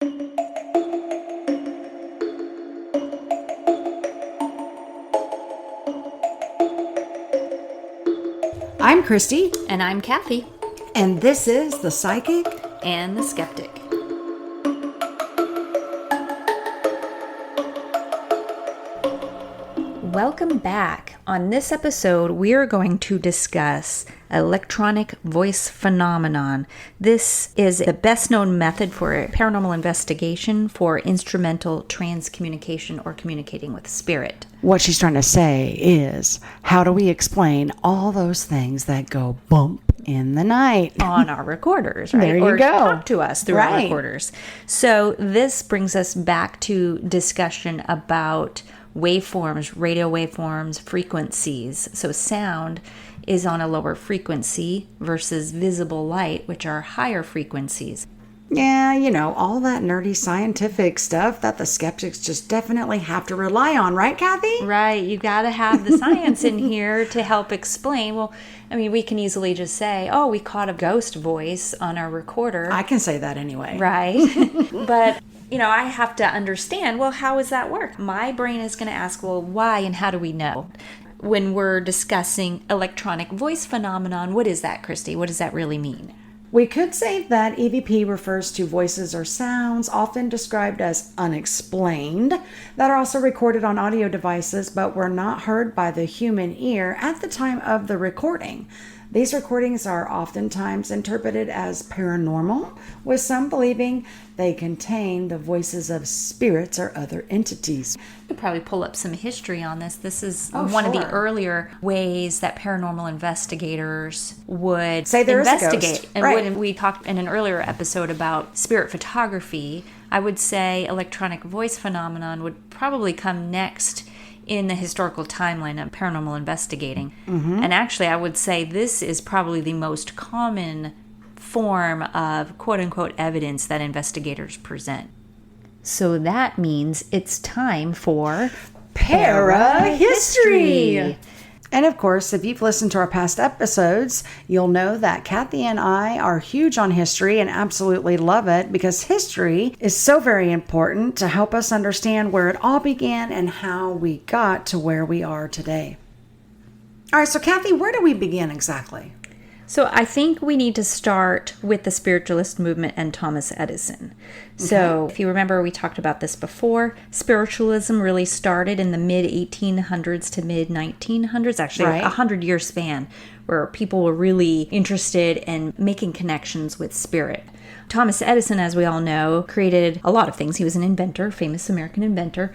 I'm Christy. And I'm Kathy. And this is The Psychic And the Skeptic. Welcome back. On this episode, we are going to discuss electronic voice phenomenon. This is the best known method for paranormal investigation for instrumental transcommunication or communicating with spirit. What she's trying to say is, how do we explain all those things that go bump in the night? On our recorders, right? There you or go. Talk to us through our Right. recorders. So this brings us back to discussion about waveforms, radio waveforms, frequencies. So sound is on a lower frequency versus visible light, which are higher frequencies. Yeah, all that nerdy scientific stuff that the skeptics just definitely have to rely on, right, Kathy? Right. You got to have the science in here to help explain. Well, I mean, we can easily just say, oh, we caught a ghost voice on our recorder. I can say that anyway. Right. But I have to understand, well, how does that work? My brain is going to ask, well, why and how do we know? When we're discussing electronic voice phenomenon, what is that, Christy? What does that really mean? We could say that EVP refers to voices or sounds often described as unexplained that are also recorded on audio devices but were not heard by the human ear at the time of the recording. These recordings are oftentimes interpreted as paranormal, with some believing they contain the voices of spirits or other entities. You could probably pull up some history on this. This is Oh, one of the sure. earlier ways that paranormal investigators would Say there is a investigate. ghost. And Right. when we talked in an earlier episode about spirit photography, I would say electronic voice phenomenon would probably come next in the historical timeline of paranormal investigating. Mm-hmm. And actually, I would say this is probably the most common form of quote-unquote evidence that investigators present. So that means it's time for Para-history. And of course, if you've listened to our past episodes, you'll know that Kathy and I are huge on history and absolutely love it because history is so very important to help us understand where it all began and how we got to where we are today. All right, so Kathy, where do we begin exactly? So I think we need to start with the spiritualist movement and Thomas Edison. So if you remember, we talked about this before. Spiritualism really started in the mid-1800s to mid-1900s, actually Right. a 100-year span, where people were really interested in making connections with spirit. Thomas Edison, as we all know, created a lot of things. He was an inventor, famous American inventor.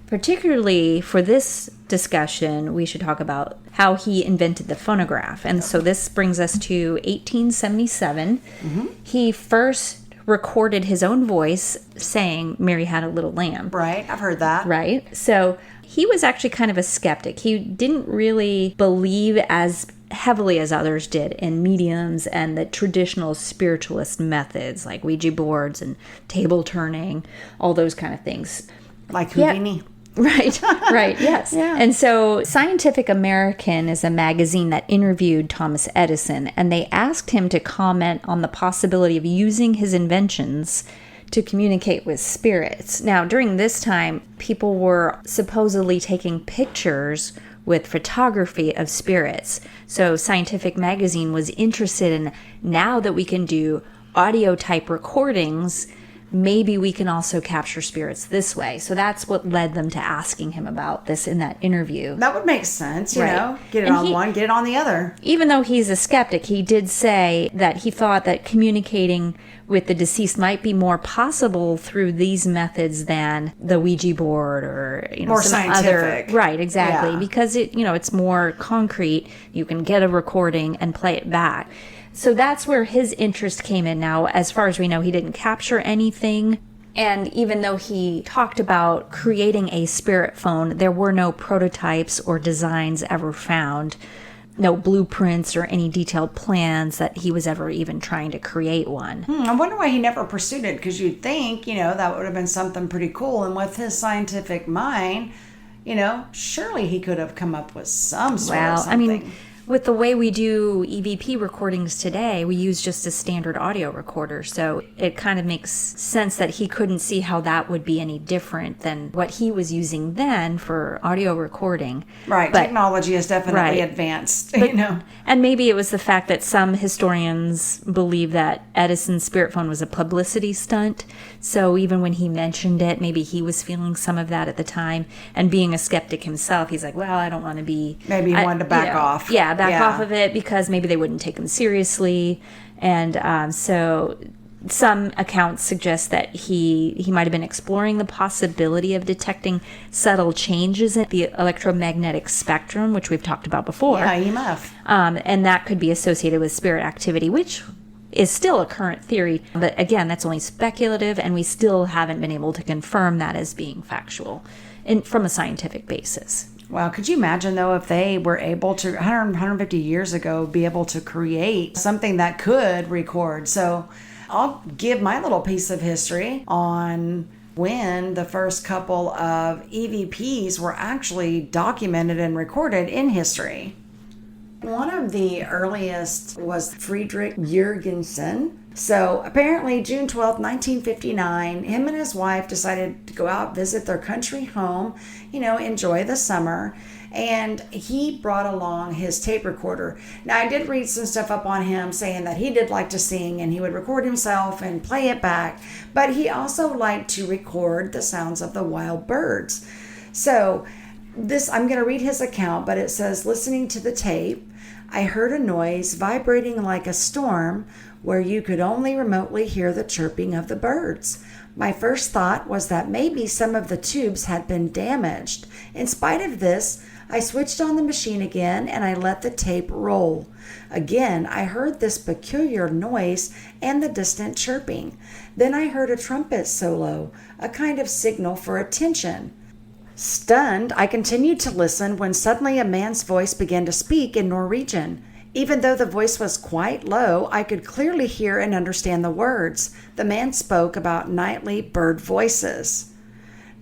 Particularly for this discussion, we should talk about how he invented the phonograph. And so this brings us to 1877. Mm-hmm. He first recorded his own voice saying, "Mary had a little lamb." Right, I've heard that. Right? So he was actually kind of a skeptic. He didn't really believe as heavily as others did in mediums and the traditional spiritualist methods like Ouija boards and table turning, all those kind of things. Like Houdini. Yeah. Right, yes. Yeah. And so Scientific American is a magazine that interviewed Thomas Edison, and they asked him to comment on the possibility of using his inventions to communicate with spirits. Now, during this time, people were supposedly taking pictures with photography of spirits. So Scientific Magazine was interested in, now that we can do audio type recordings, maybe we can also capture spirits this way. So that's what led them to asking him about this in that interview. That would make sense, you Right. know. Get it And on one, get it on the other. Even though he's a skeptic, he did say that he thought that communicating with the deceased might be more possible through these methods than the Ouija board or More some scientific. other. Right, exactly. Yeah. Because it's more concrete. You can get a recording and play it back. So that's where his interest came in. Now, as far as we know, he didn't capture anything. And even though he talked about creating a spirit phone, there were no prototypes or designs ever found. No blueprints or any detailed plans that he was ever even trying to create one. I wonder why he never pursued it, because you'd think, that would have been something pretty cool. And with his scientific mind, surely he could have come up with some sort of something. With the way we do EVP recordings today, we use just a standard audio recorder. So it kind of makes sense that he couldn't see how that would be any different than what he was using then for audio recording. Right. Technology has definitely advanced, And maybe it was the fact that some historians believe that Edison's spirit phone was a publicity stunt. So even when he mentioned it, maybe he was feeling some of that at the time. And being a skeptic himself, he's like, well, I don't want to be... Maybe he wanted to back off. Yeah, back off of it because maybe they wouldn't take him seriously. And so some accounts suggest that he might have been exploring the possibility of detecting subtle changes in the electromagnetic spectrum, which we've talked about before. Yeah, EMF. And that could be associated with spirit activity, which is still a current theory. But again, that's only speculative, and we still haven't been able to confirm that as being factual from a scientific basis. Wow, could you imagine, though, if they were able to, 150 years ago, be able to create something that could record? So I'll give my little piece of history on when the first couple of EVPs were actually documented and recorded in history. One of the earliest was Friedrich Jurgensen. So apparently June 12th, 1959, him and his wife decided to go out, visit their country home, enjoy the summer. And he brought along his tape recorder. Now, I did read some stuff up on him saying that he did like to sing and he would record himself and play it back. But he also liked to record the sounds of the wild birds. So I'm going to read his account, but it says, listening to the tape, I heard a noise vibrating like a storm where you could only remotely hear the chirping of the birds. My first thought was that maybe some of the tubes had been damaged. In spite of this, I switched on the machine again and I let the tape roll. Again, I heard this peculiar noise and the distant chirping. Then I heard a trumpet solo, a kind of signal for attention. Stunned, I continued to listen when suddenly a man's voice began to speak in Norwegian. Even though the voice was quite low, I could clearly hear and understand the words. The man spoke about nightly bird voices.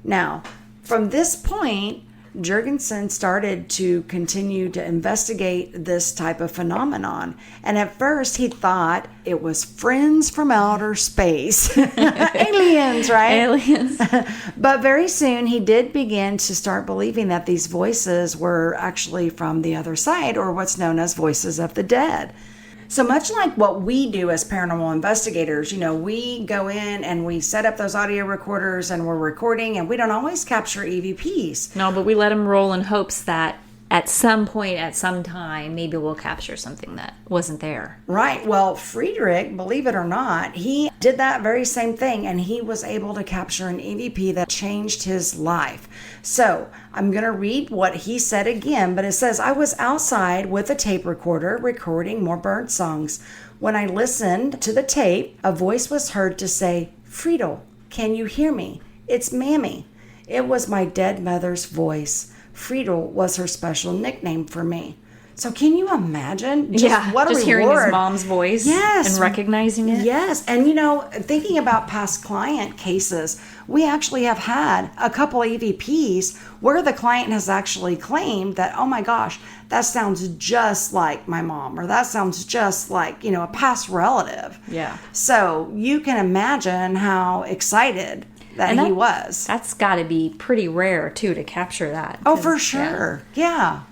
Now, from this point, Jurgensen started to continue to investigate this type of phenomenon. And at first he thought it was friends from outer space. Aliens, right? Aliens. But very soon he did begin to start believing that these voices were actually from the other side, or what's known as voices of the dead. So much like what we do as paranormal investigators, we go in and we set up those audio recorders and we're recording, and we don't always capture EVPs. No, but we let them roll in hopes that at some point, at some time, maybe we'll capture something that wasn't there. Right. Well, Friedrich, believe it or not, he did that very same thing, and he was able to capture an EVP that changed his life. So I'm going to read what he said again, but it says, I was outside with a tape recorder recording more bird songs. When I listened to the tape, a voice was heard to say, Friedel, can you hear me? It's Mammy. It was my dead mother's voice. Friedel was her special nickname for me. So can you imagine just hearing his mom's voice and recognizing it? Yes. And, thinking about past client cases, we actually have had a couple EVPs where the client has actually claimed that, oh my gosh, that sounds just like my mom, or that sounds just like, a past relative. Yeah. So you can imagine how excited that he was. That's got to be pretty rare, too, to capture that. Oh, for sure. Yeah.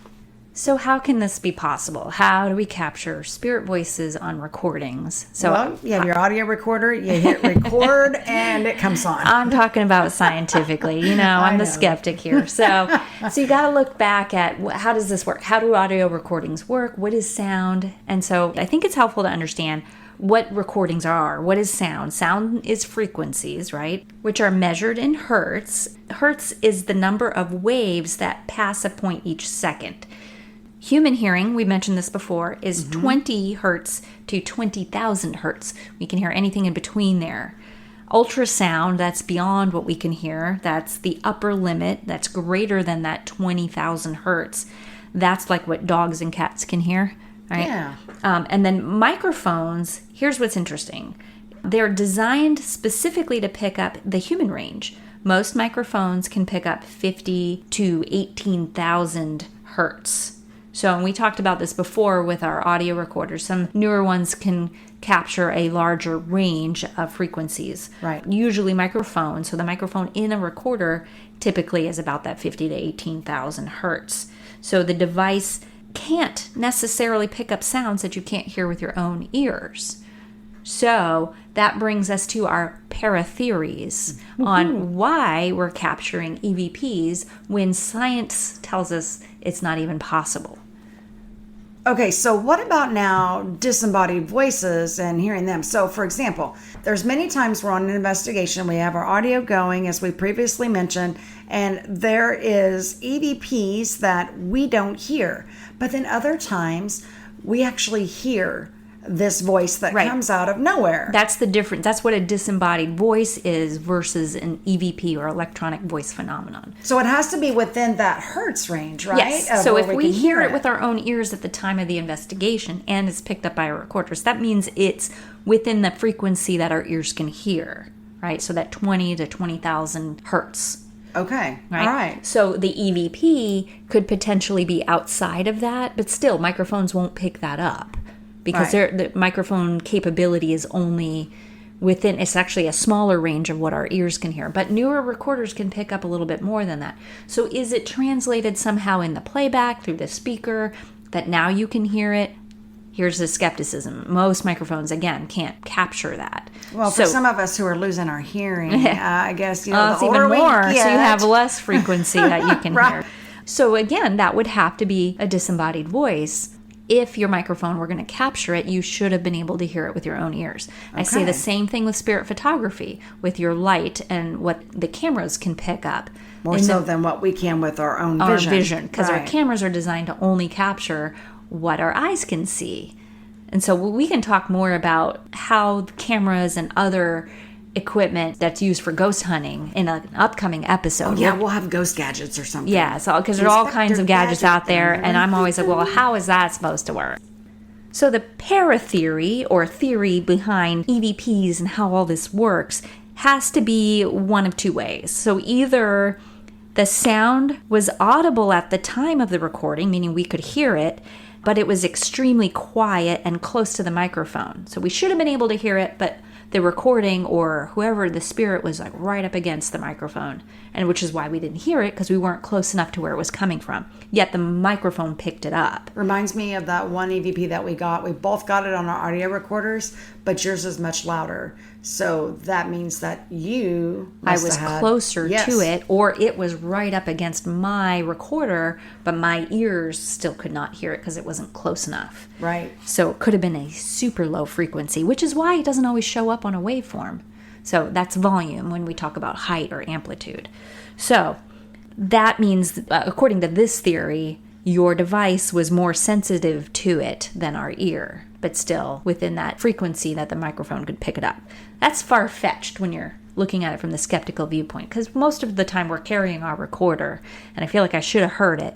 So how can this be possible? How do we capture spirit voices on recordings? So you have your audio recorder, you hit record, and it comes on. I'm talking about scientifically. I'm the skeptic here. So you got to look back at how does this work? How do audio recordings work? What is sound? And so I think it's helpful to understand what recordings are. What is sound? Sound is frequencies, right? Which are measured in hertz. Hertz is the number of waves that pass a point each second. Human hearing, we mentioned this before, is 20 hertz to 20,000 hertz. We can hear anything in between there. Ultrasound, that's beyond what we can hear. That's the upper limit. That's greater than that 20,000 hertz. That's like what dogs and cats can hear, right? Yeah. And then microphones, here's what's interesting. They're designed specifically to pick up the human range. Most microphones can pick up 50 to 18,000 hertz. So, and we talked about this before with our audio recorders. Some newer ones can capture a larger range of frequencies. Right. Usually microphone. So the microphone in a recorder typically is about that 50 to 18,000 hertz. So the device can't necessarily pick up sounds that you can't hear with your own ears. So that brings us to our para-theories on why we're capturing EVPs when science tells us it's not even possible. Okay, so what about now disembodied voices and hearing them? So, for example, there's many times we're on an investigation, we have our audio going, as we previously mentioned, and there is EVPs that we don't hear. But then other times, we actually hear this voice that comes out of nowhere. That's the difference. That's what a disembodied voice is versus an EVP or electronic voice phenomenon. So it has to be within that hertz range, right? Yes. So if we hear it with our own ears at the time of the investigation and it's picked up by our recorders, that means it's within the frequency that our ears can hear, right? So that 20 to 20,000 hertz. Okay. Right? All right. So the EVP could potentially be outside of that, but still microphones won't pick that up. Because the microphone capability is only within, it's actually a smaller range of what our ears can hear. But newer recorders can pick up a little bit more than that. So is it translated somehow in the playback through the speaker that now you can hear it? Here's the skepticism. Most microphones, again, can't capture that. Well, for some of us who are losing our hearing, I guess, the it's older even more, we get. so you have less frequency that you can hear. So again, that would have to be a disembodied voice. If your microphone were going to capture it, you should have been able to hear it with your own ears. I say the same thing with spirit photography, with your light and what the cameras can pick up. More so than what we can with our own vision. Because our cameras are designed to only capture what our eyes can see. And so we can talk more about how cameras and other equipment that's used for ghost hunting in an upcoming episode. Oh, yeah, we'll have ghost gadgets or something. Yeah, so because there's all kinds of gadgets out there, and I'm always like, well, how is that supposed to work? So the para-theory, or theory behind EVPs and how all this works, has to be one of two ways. So either the sound was audible at the time of the recording, meaning we could hear it, but it was extremely quiet and close to the microphone. So we should have been able to hear it, but the recording or whoever the spirit was like right up against the microphone, and which is why we didn't hear it, because we weren't close enough to where it was coming from. Yet the microphone picked it up. Reminds me of that one EVP that we got. We both got it on our audio recorders, but yours is much louder. So that means that I was closer to it, or it was right up against my recorder, but my ears still could not hear it because it wasn't close enough. Right. So it could have been a super low frequency, which is why it doesn't always show up on a waveform. So that's volume when we talk about height or amplitude. So that means, according to this theory, your device was more sensitive to it than our ear, but still within that frequency that the microphone could pick it up. That's far-fetched when you're looking at it from the skeptical viewpoint, because most of the time we're carrying our recorder, and I feel like I should have heard it.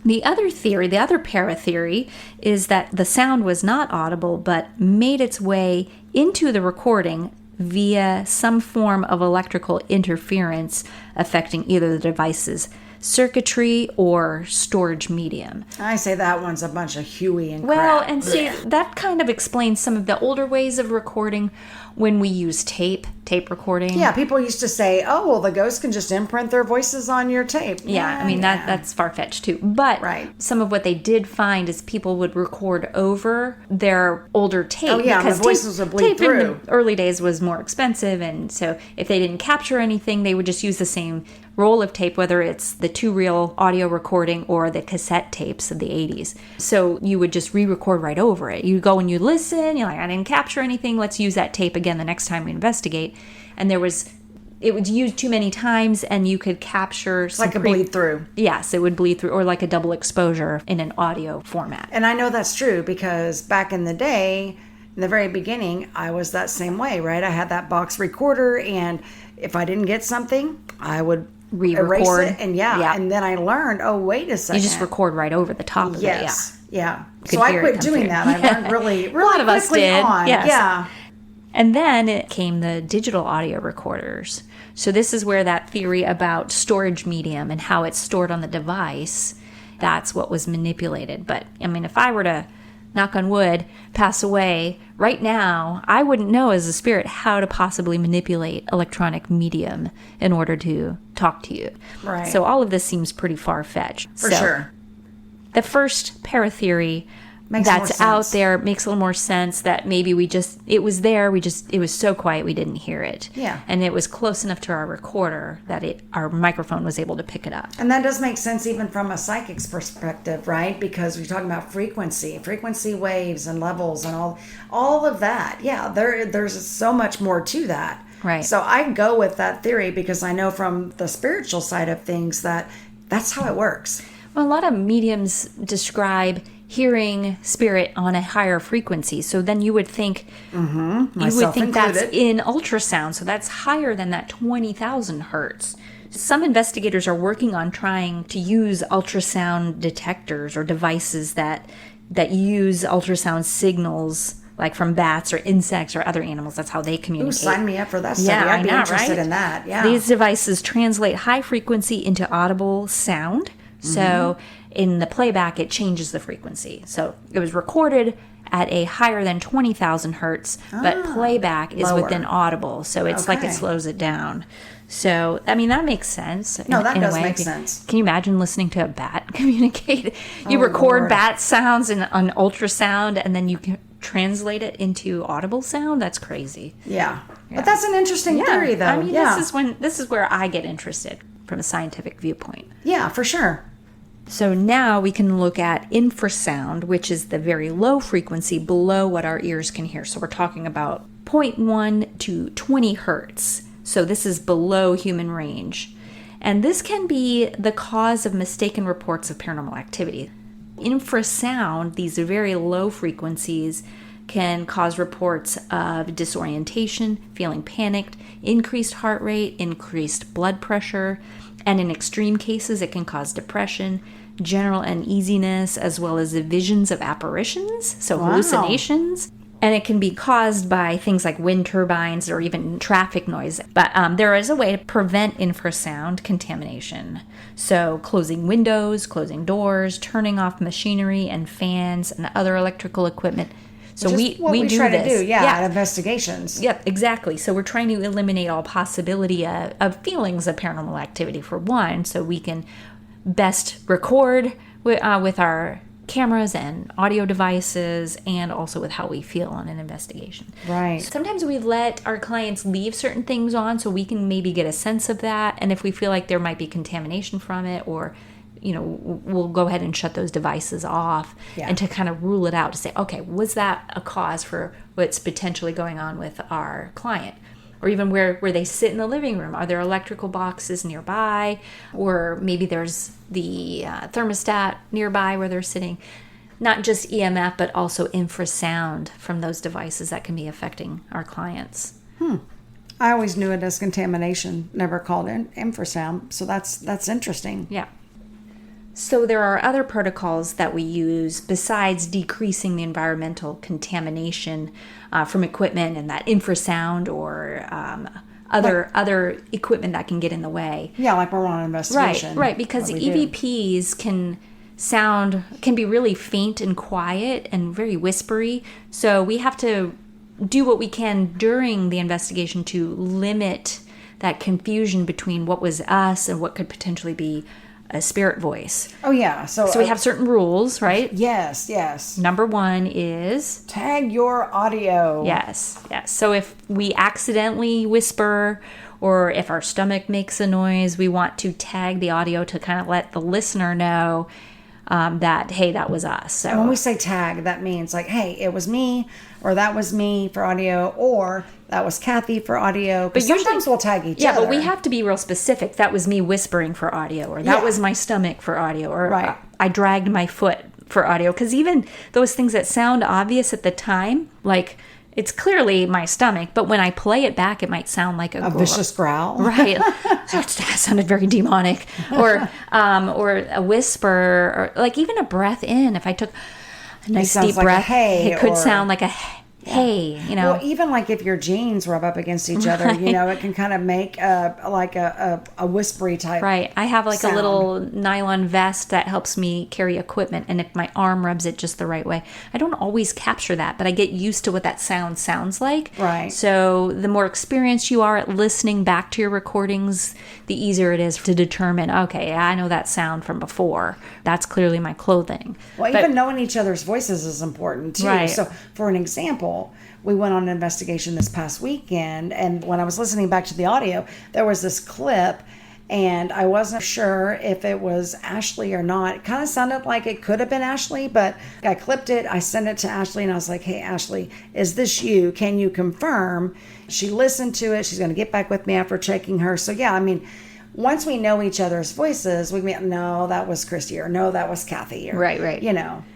The other theory, the other para-theory, is that the sound was not audible, but made its way into the recording via some form of electrical interference affecting either the device's circuitry or storage medium. I say that one's a bunch of hooey and crap. Well, and see, that kind of explains some of the older ways of recording when we use tape recording. Yeah, people used to say, oh, well, the ghosts can just imprint their voices on your tape. Yeah, I mean, that's far-fetched too. But some of what they did find is people would record over their older tape. Oh, yeah, because the voices would bleed tape through. In the early days was more expensive, and so if they didn't capture anything, they would just use the same roll of tape, whether it's the two-reel audio recording or the cassette tapes of the 80s. So you would just re-record right over it. You go and you listen, you're like, I didn't capture anything, let's use that tape again the next time we investigate. And it was used too many times, and you could capture some like a bleed through. Yes, it would bleed through, or like a double exposure in an audio format. And I know that's true because back in the day, in the very beginning, I was that same way, right? I had that box recorder, and if I didn't get something, I would re-record erase it, and then I learned, oh, wait a second. You just record right over the top of it. Yeah. So I quit doing that. I learned really a lot of us did. On. Yes. Yeah. And then it came the digital audio recorders. So this is where that theory about storage medium and how it's stored on the device that's what was manipulated. But I mean, if I were to, knock on wood, pass away right now, I wouldn't know as a spirit how to possibly manipulate electronic medium in order to talk to you. Right. So all of this seems pretty far-fetched. For sure. The first paratheory that's out there makes a little more sense, that maybe it was there, it was so quiet we didn't hear it. Yeah. And it was close enough to our recorder that our microphone was able to pick it up. And that does make sense even from a psychic's perspective, right? Because we're talking about frequency waves and levels and all of that. Yeah, there's so much more to that. Right. So I go with that theory because I know from the spiritual side of things that that's how it works. Well, a lot of mediums describe hearing spirit on a higher frequency. So then you would think, Myself included, that's in ultrasound. So that's higher than that 20,000 hertz. Some investigators are working on trying to use ultrasound detectors or devices that use ultrasound signals, like from bats or insects or other animals. That's how they communicate. Ooh, sign me up for that study. I'd be interested in that. Yeah. These devices translate high frequency into audible sound. So in the playback, it changes the frequency. So it was recorded at a higher than 20,000 hertz, but playback is lower. within audible. So it's like it slows it down. So, I mean, that makes sense. No, that in a does way. make sense. Can you imagine listening to a bat communicate? You record Lord. bat sounds on ultrasound, and then you can translate it into audible sound? That's crazy. Yeah. But that's an interesting theory, though. I mean, this is where I get interested from a scientific viewpoint. Yeah, for sure. So now we can look at infrasound, which is the very low frequency below what our ears can hear. So we're talking about 0.1 to 20 hertz. So this is below human range. And this can be the cause of mistaken reports of paranormal activity. Infrasound, these very low frequencies, can cause reports of disorientation, feeling panicked, increased heart rate, increased blood pressure, and in extreme cases, it can cause depression, general uneasiness, as well as visions of apparitions, so hallucinations. And it can be caused by things like wind turbines or even traffic noise. But there is a way to prevent infrasound contamination. So closing windows, closing doors, turning off machinery and fans and other electrical equipment. So we do try this. to do, at investigations. Yep, exactly. So we're trying to eliminate all possibility of feelings of paranormal activity, for one, so we can best record with our cameras and audio devices, and also with how we feel on an investigation. Right. Sometimes we let our clients leave certain things on so we can maybe get a sense of that, and if we feel like there might be contamination from it, or we'll go ahead and shut those devices off, and to kind of rule it out, to say, okay, was that a cause for what's potentially going on with our client? Or even where they sit in the living room. Are there electrical boxes nearby? Or maybe there's the thermostat nearby where they're sitting. Not just EMF, but also infrasound from those devices that can be affecting our clients. I always knew it as contamination, never called it infrasound. So that's interesting. Yeah. So there are other protocols that we use besides decreasing the environmental contamination from equipment and that infrasound or other equipment that can get in the way. Yeah, like we're on an investigation. Right, because EVPs can be really faint and quiet and very whispery. So we have to do what we can during the investigation to limit that confusion between what was us and what could potentially be a spirit voice. Oh, yeah. So we have certain rules, right? Yes. Number one is... tag your audio. Yes. So if we accidentally whisper, or if our stomach makes a noise, we want to tag the audio to kind of let the listener know that, hey, that was us. So and when we say tag, that means like, hey, it was me, or that was me for audio, or that was Kathy for audio. But sometimes we'll tag each other. Yeah, but we have to be real specific. That was me whispering for audio, or that was my stomach for audio, or I dragged my foot for audio. Because even those things that sound obvious at the time, like it's clearly my stomach, but when I play it back, it might sound like a vicious growl. Right. That sounded very demonic. Or a whisper, or like even a breath in. If I took a nice deep breath, it could sound like a hey, you know. Well, even like if your jeans rub up against each other, it can kind of make a whispery type. Right. I have like sound. a little nylon vest that helps me carry equipment, and if my arm rubs it just the right way, I don't always capture that, but I get used to what that sound sounds like. Right. So the more experienced you are at listening back to your recordings, the easier it is to determine, okay, I know that sound from before. That's clearly my clothing. Well, even knowing each other's voices is important too. Right. So for an example, we went on an investigation this past weekend, and when I was listening back to the audio, there was this clip, and I wasn't sure if it was Ashley or not. It kind of sounded like it could have been Ashley, but I clipped it, I sent it to Ashley, and I was like, hey, Ashley, is this you? Can you confirm? She listened to it. She's going to get back with me after checking her. So, yeah, I mean, once we know each other's voices, we can, no, that was Christy, or no, that was Kathy. Or, right.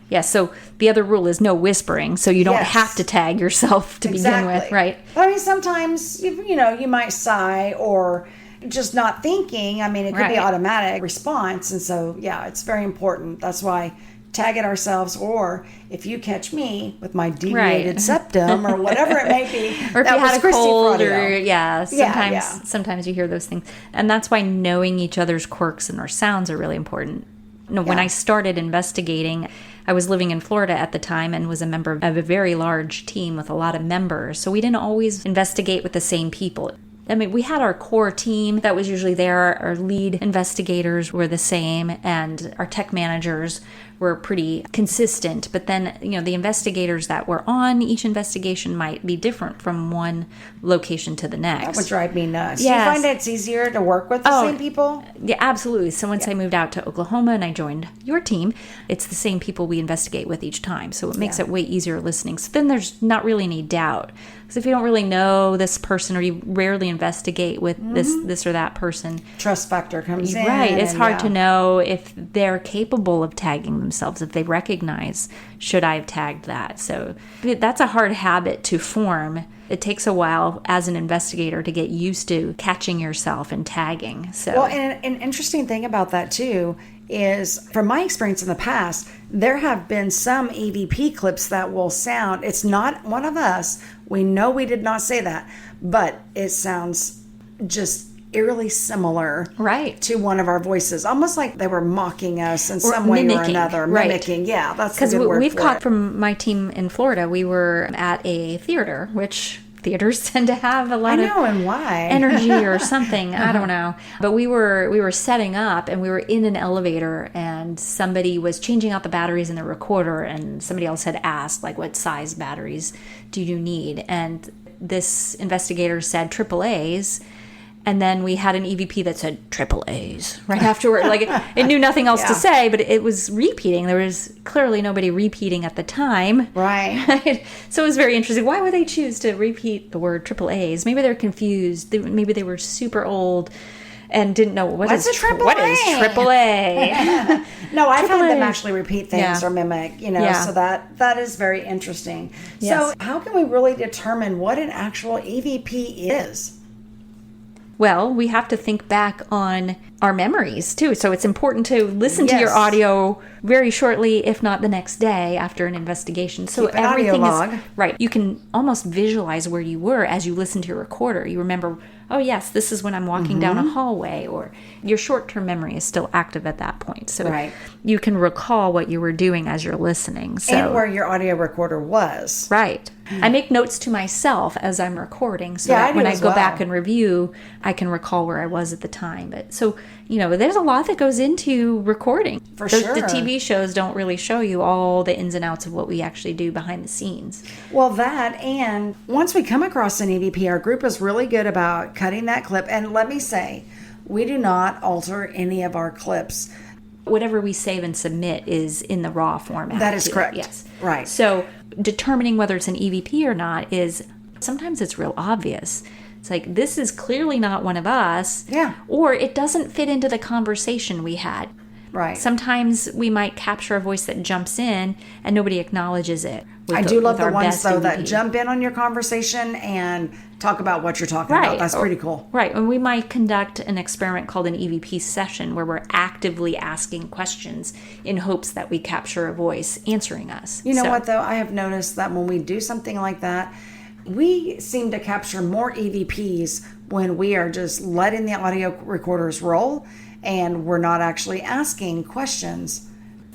Yeah, so the other rule is no whispering, so you don't have to tag yourself to begin with, right? But I mean, sometimes, you might sigh or just not thinking. I mean, it could be automatic response. And so, yeah, it's very important. That's why tag it ourselves, or if you catch me with my deviated septum or whatever it may be, or if you had a Christy cold, or sometimes you hear those things, and that's why knowing each other's quirks and their sounds are really important. When I started investigating, I was living in Florida at the time and was a member of a very large team with a lot of members, so we didn't always investigate with the same people. I mean, we had our core team that was usually there. Our lead investigators were the same, and our tech managers were pretty consistent. But then, the investigators that were on each investigation might be different from one location to the next. That would drive me nuts. Yes. Do you find it's easier to work with the same people? Yeah, absolutely. So once I moved out to Oklahoma and I joined your team, it's the same people we investigate with each time. So it makes it way easier listening. So then there's not really any doubt. Because if you don't really know this person, or you rarely investigate with this or that person, trust factor comes in. Right. It's hard to know if they're capable of tagging themselves, if they recognize, should I have tagged that? So that's a hard habit to form. It takes a while as an investigator to get used to catching yourself and tagging. So, well, and an interesting thing about that too is, from my experience in the past, there have been some EVP clips that will sound, it's not one of us. We know we did not say that, but it sounds just eerily similar to one of our voices, almost like they were mocking us in some way or another. Mimicking. Yeah, that's a good word. We've for caught it. From my team in Florida, we were at a theater, which theaters tend to have a lot of energy or something. I don't know. But we were setting up, and we were in an elevator, and somebody was changing out the batteries in the recorder, and somebody else had asked, like, what size batteries do you need? And this investigator said AAAs. And then we had an EVP that said triple A's right afterward. Like it knew nothing else to say, but it was repeating. There was clearly nobody repeating at the time. Right. So it was very interesting. Why would they choose to repeat the word triple A's? Maybe they're confused. Maybe they were super old and didn't know what is triple A. No, I've had them actually repeat things or mimic, so that is very interesting. Yes. So how can we really determine what an actual EVP is? Well, we have to think back on our memories, too. So it's important to listen to your audio very shortly, if not the next day after an investigation. So everything is right. You can almost visualize where you were as you listen to your recorder. You remember, oh, yes, this is when I'm walking down a hallway, or your short-term memory is still active at that point. So you can recall what you were doing as you're listening. So, and where your audio recorder was. Right. I make notes to myself as I'm recording, so that when I go back and review, I can recall where I was at the time. But so, there's a lot that goes into recording. For sure. The TV shows don't really show you all the ins and outs of what we actually do behind the scenes. Well, that, and once we come across an EVP, our group is really good about cutting that clip. And let me say, we do not alter any of our clips. Whatever we save and submit is in the raw format. That is correct. Yes. Right. So determining whether it's an EVP or not is, sometimes it's real obvious. It's like, this is clearly not one of us. Yeah. Or it doesn't fit into the conversation we had. Right. Sometimes we might capture a voice that jumps in and nobody acknowledges it. I do love the ones, though, that EVP. jump in on your conversation and talk about what you're talking about. That's pretty cool. Right. And we might conduct an experiment called an EVP session where we're actively asking questions in hopes that we capture a voice answering us. You know what, though? I have noticed that when we do something like that, we seem to capture more EVPs when we are just letting the audio recorders roll and we're not actually asking questions.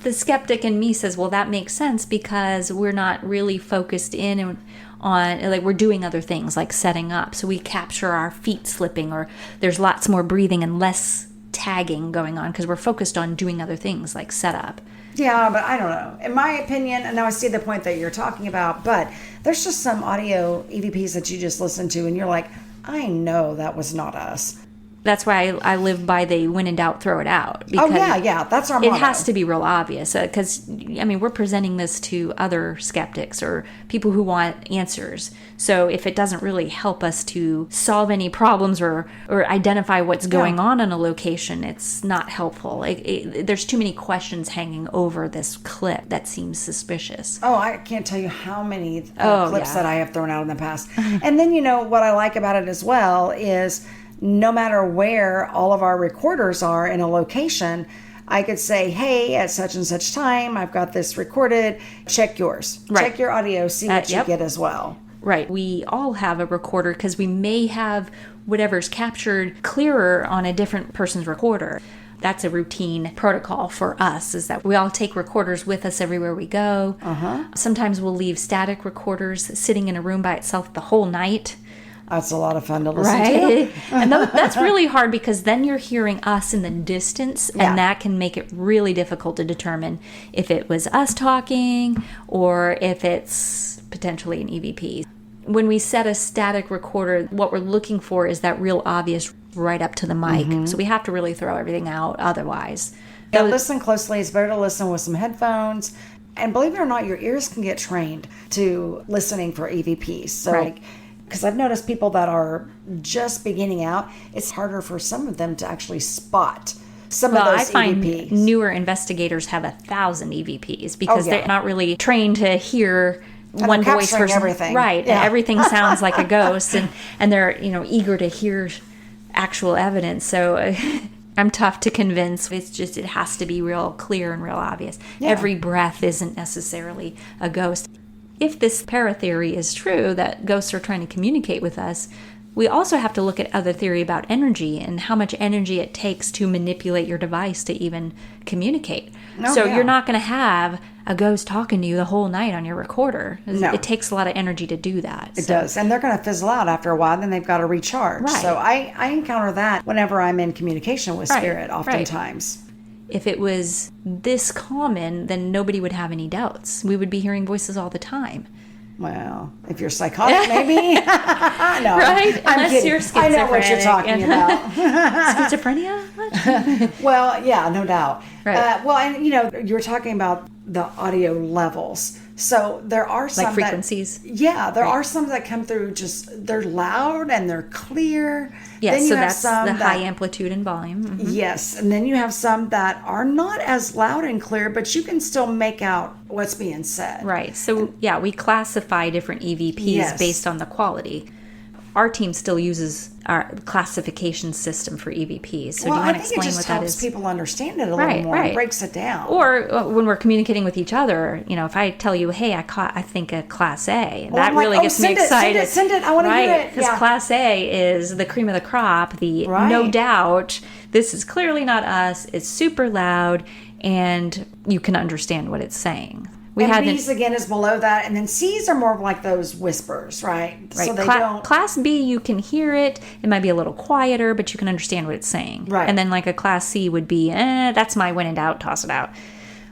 The skeptic in me says, well, that makes sense because we're not really focused in on, like, we're doing other things like setting up. So we capture our feet slipping, or there's lots more breathing and less tagging going on because we're focused on doing other things like setup. Yeah, but I don't know. In my opinion, and now I see the point that you're talking about, but there's just some audio EVPs that you just listen to and you're like, I know that was not us. That's why I live by the when in doubt, throw it out. Oh, yeah, that's our motto. It has to be real obvious because, I mean, we're presenting this to other skeptics or people who want answers. So if it doesn't really help us to solve any problems or identify what's going on in a location, it's not helpful. There's too many questions hanging over this clip that seems suspicious. Oh, I can't tell you how many clips that I have thrown out in the past. And then, what I like about it as well is no matter where all of our recorders are in a location, I could say, hey, at such and such time, I've got this recorded. Check yours. Right. Check your audio, see what you get as well. Right. We all have a recorder because we may have whatever's captured clearer on a different person's recorder. That's a routine protocol for us, is that we all take recorders with us everywhere we go. Sometimes we'll leave static recorders sitting in a room by itself the whole night. That's a lot of fun to listen to. And that's really hard because then you're hearing us in the distance, and that can make it really difficult to determine if it was us talking or if it's potentially an EVP. When we set a static recorder, what we're looking for is that real obvious right up to the mic. So we have to really throw everything out otherwise. Yeah, listen closely. It's better to listen with some headphones. And believe it or not, your ears can get trained to listening for EVPs. So because I've noticed people that are just beginning out, it's harder for some of them to actually spot some of those EVPs. I find newer investigators have 1,000 EVPs because they're not really trained to hear one voice versus everything. Right. Yeah. And everything sounds like a ghost, and they're eager to hear actual evidence. So I'm tough to convince. It's just, it has to be real clear and real obvious. Every breath isn't necessarily a ghost. If this paratheory is true, that ghosts are trying to communicate with us, we also have to look at other theory about energy and how much energy it takes to manipulate your device to even communicate. You're not going to have a ghost talking to you the whole night on your recorder. No. It takes a lot of energy to do that. It does. And they're going to fizzle out after a while, then they've got to recharge. Right. So I encounter that whenever I'm in communication with spirit, oftentimes. Right. If it was this common, then nobody would have any doubts. We would be hearing voices all the time. Well, if you're psychotic, maybe. No, right? I'm Unless kidding. You're schizophrenic. I know what you're talking about. Schizophrenia? Well, yeah, no doubt. Right. Well, and you were talking about the audio levels. So there are some like frequencies. There are some that come through they're loud and they're clear. Yes, then you so have that's some the high amplitude and volume. Yes, and then you have some that are not as loud and clear, but you can still make out what's being said. Right. So we classify different EVPs based on the quality. Our team still uses our classification system for EVPs. So do you want to explain what that is? I think it just helps people understand it a little more. It breaks it down. Or when we're communicating with each other, if I tell you, hey, I think a Class A, that really gets me excited. Send it. I want to hear it. Because Class A is the cream of the crop. No doubt, this is clearly not us. It's super loud, and you can understand what it's saying. B's again is below that, and then C's are more like those whispers, right? Right. So they don't. Class B, you can hear it. It might be a little quieter, but you can understand what it's saying. Right. And then like a Class C would be, that's my when in doubt, toss it out.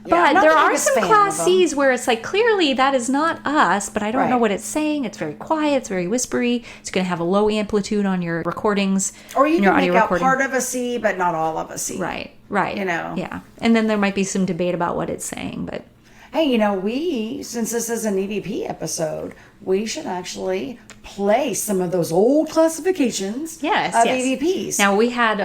But there are some Class C's where it's like, clearly that is not us, but I don't know what it's saying. It's very quiet. It's very whispery. It's going to have a low amplitude on your recordings. Or you can make out part of a C, but not all of a C. Right. Yeah. And then there might be some debate about what it's saying, but... Hey, since this is an EVP episode, we should actually play some of those old classifications of EVPs. Now, we had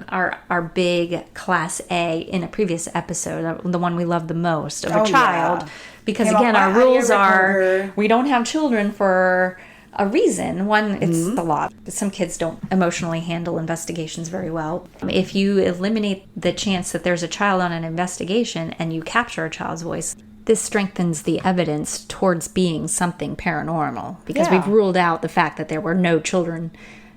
our big Class A in a previous episode, the one we love the most, of a child. Yeah. Because, again, our rules are we don't have children for a reason. One, it's a lot. Some kids don't emotionally handle investigations very well. If you eliminate the chance that there's a child on an investigation and you capture a child's voice, this strengthens the evidence towards being something paranormal, because we've ruled out the fact that there were no children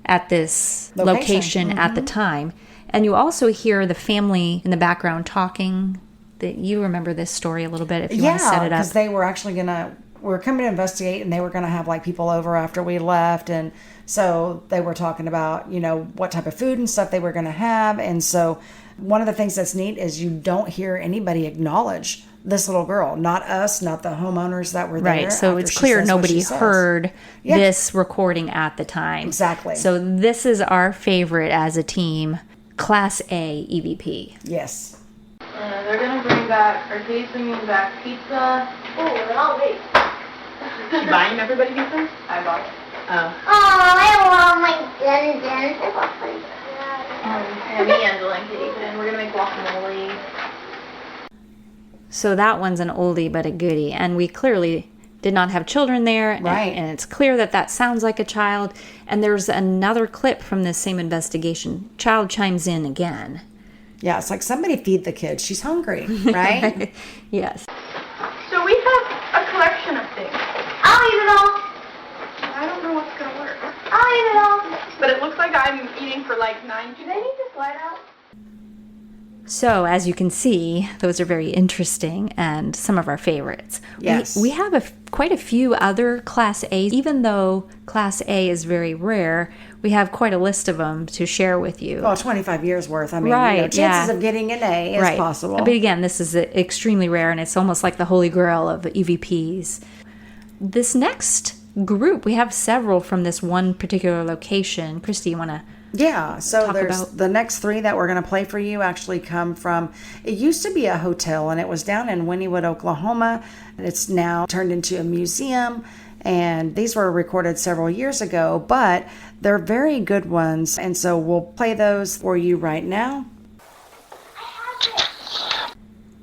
at this location at the time. And you also hear the family in the background talking. That you remember this story a little bit if you want to set it up. Because they were actually we're coming to investigate, and they were going to have like people over after we left, and so they were talking about what type of food and stuff they were going to have. And so one of the things that's neat is you don't hear anybody acknowledge this little girl, not us, not the homeowners that were there. Right, so it's clear nobody heard this recording at the time. Exactly. So this is our favorite as a team, Class A EVP. Yes. They're gonna bring back, or Katie's bringing back pizza. Oh, and I'll wait. You buying everybody pizza? I bought it. Oh. Oh, I love my Dun-Duns. I love my Yeah, me, Angela, and Katie. And we're gonna make guacamole. So that one's an oldie but a goodie, and we clearly did not have children there, right? And it's clear that sounds like a child. And there's another clip from this same investigation. Child chimes in again. Yeah, it's like, somebody feed the kid. She's hungry, right? Yes. So we have a collection of things. I'll eat it all. I don't know what's gonna work. I'll eat it all. But it looks like I'm eating for like 9. Do they need this light out? So, as you can see, those are very interesting and some of our favorites. Yes. We have quite a few other Class A's. Even though Class A is very rare, we have quite a list of them to share with you. Well, 25 years worth. I mean, chances of getting an A is possible. But again, this is extremely rare, and it's almost like the holy grail of EVPs. This next group, we have several from this one particular location. Christy, you want to... Yeah, so there's the next 3 that we're going to play for you actually come from, it used to be a hotel, and it was down in Wynnewood, Oklahoma. It's now turned into a museum, and these were recorded several years ago, but they're very good ones, and so we'll play those for you right now.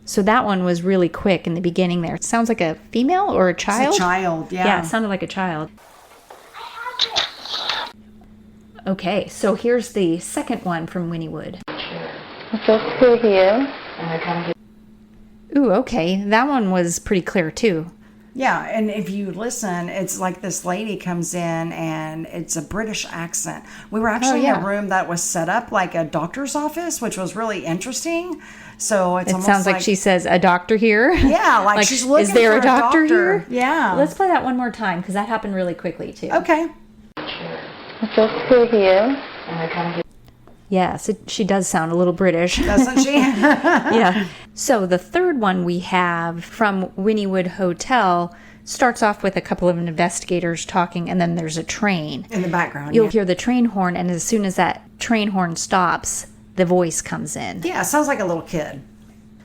So that one was really quick in the beginning there. It sounds like a female or a child? It's a child, yeah. Yeah, it sounded like a child. Okay, so here's the second one from Wynnewood. Just to here. Ooh, okay. That one was pretty clear, too. Yeah, and if you listen, it's like this lady comes in, and it's a British accent. We were actually in a room that was set up like a doctor's office, which was really interesting. So it sounds like she says, "A doctor here?" Yeah, like she's looking is there for a doctor here? Yeah. Let's play that one more time, because that happened really quickly, too. Okay. Just to here. Yes, she does sound a little British. Doesn't she? Yeah. So the third one we have from Wynnewood Hotel starts off with a couple of investigators talking, and then there's a train. In the background, You'll hear the train horn, and as soon as that train horn stops, the voice comes in. Yeah, it sounds like a little kid.